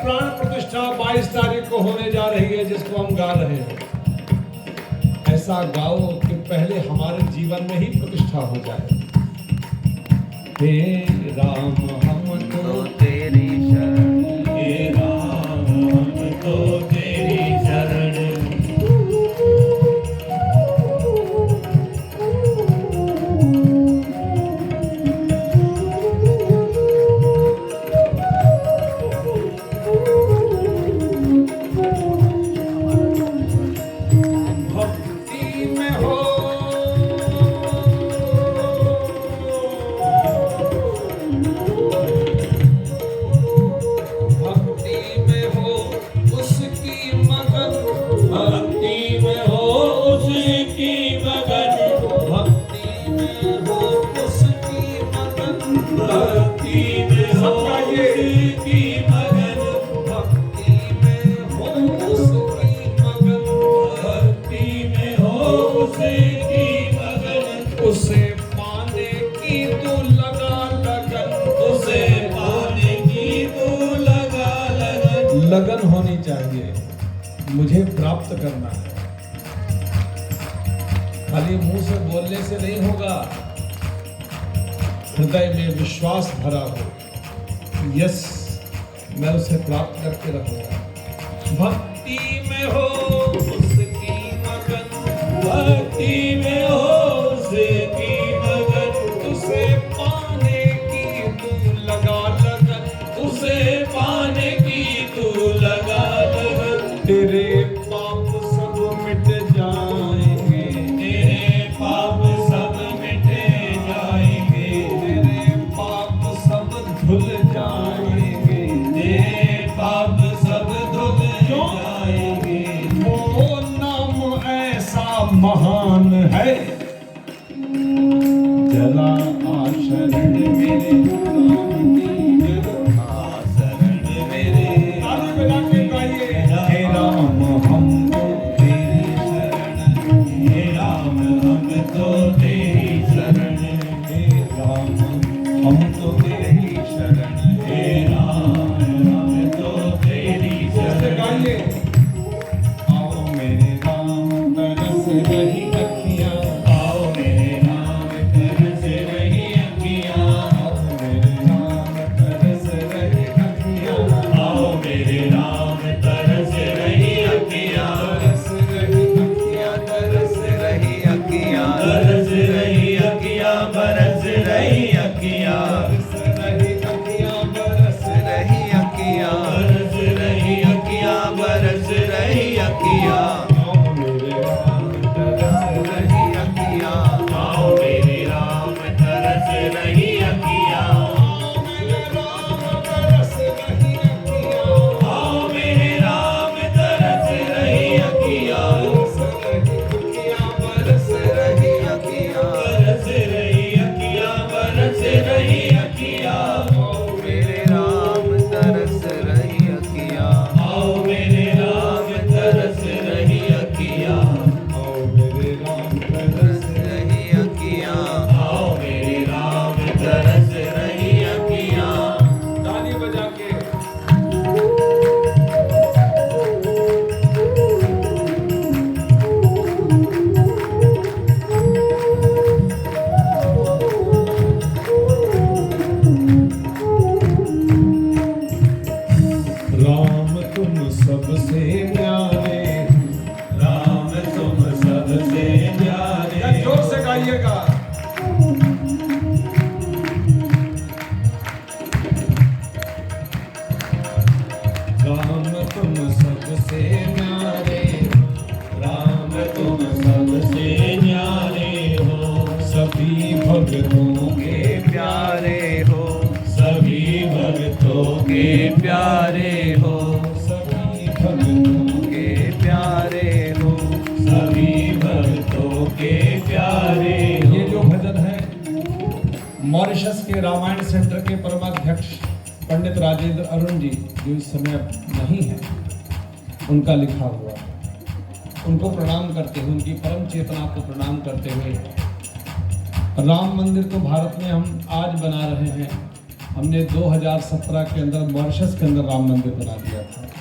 प्राण प्रतिष्ठा 22 तारीख को होने जा रही है, जिसको हम गा रहे हैं। ऐसा गाओ कि पहले हमारे जीवन में ही प्रतिष्ठा हो जाए। हे राम हम तो तेरी शरण, हे राम हम तो तेरी शरण। लगन होनी चाहिए, मुझे प्राप्त करना है। खाली मुंह से बोलने से नहीं होगा, हृदय में विश्वास भरा हो, यस मैं उसे प्राप्त करके रहूंगा। भक्ति में हो उसकी मगन, भक्ति में हो उसकी मगन, उसे पाने की तू लगा लगन, उसे पाने की तू लगा लगन। तेरे पाप सब मिट जाएंगे, तेरे पाप सब मिट जाएंगे, तेरे पाप सब धुल जाएंगे, तेरे पाप सब धुल जाएंगे। वो नाम ऐसा महान है, जला आशरण मेरे नाम की, आशरण मेरे। ताली बजा के गाइए। हे राम हम तो तेरी शरण, हे राम हम तो तेरी शरण, हे राम हम तो तेरी शरण, हे राम हम तो तेरी शरण। गाइए। आओ मेरे राम तरस रही अखियाँ, आओ मेरे राम तरस रही अखियाँ, आओ मेरे राम तरस रही अखियाँ, आओ मेरे राम तरस रही अखियाँ, तरस रही अखियाँ, तरस रही अखियाँ, बरस रही अखियाँ, बरस रही अखियाँ, बरस रही अखियाँ, बरस रही अखियाँ, आओ मेरे राम तरस रही अखियाँ, आओ मेरे राम तरस रही अखियाँ, आओ मेरे राम तरस रही अखियाँ, आओ मेरे राम तरस रही अखियाँ, बरस रही अखियाँ, बरस रही अखियाँ, बरस रही अखियाँ, आओ मेरे राम तरस रही अखियाँ, आओ मेरे राम तरस रही अखियाँ, आओ मेरे राम तरस रही अखियाँ, आओ मेरे राम तरस रही अखियाँ। ताली बजा के। राम तुम सबसे प्यारे, राम तुम सबसे प्यारे, जोर से गाइएगा। राम तुम सबसे प्यारे, राम तुम सबसे प्यारे हो, सभी भक्तों के प्यारे हो, सभी भक्तों के प्यारे हो, सभी भक्तों के प्यारे हो, सभी भक्तों के प्यारे। ये जो भजन है मॉरिशस के रामायण सेंटर के परमाध्यक्ष पंडित राजेंद्र अरुण जी, जो इस समय नहीं है, उनका लिखा हुआ। उनको प्रणाम करते हुए, उनकी परम चेतना को प्रणाम करते हुए, राम मंदिर तो भारत में हम आज बना रहे हैं, हमने 2017 के अंदर मॉरिशस के अंदर राम मंदिर बना दिया था।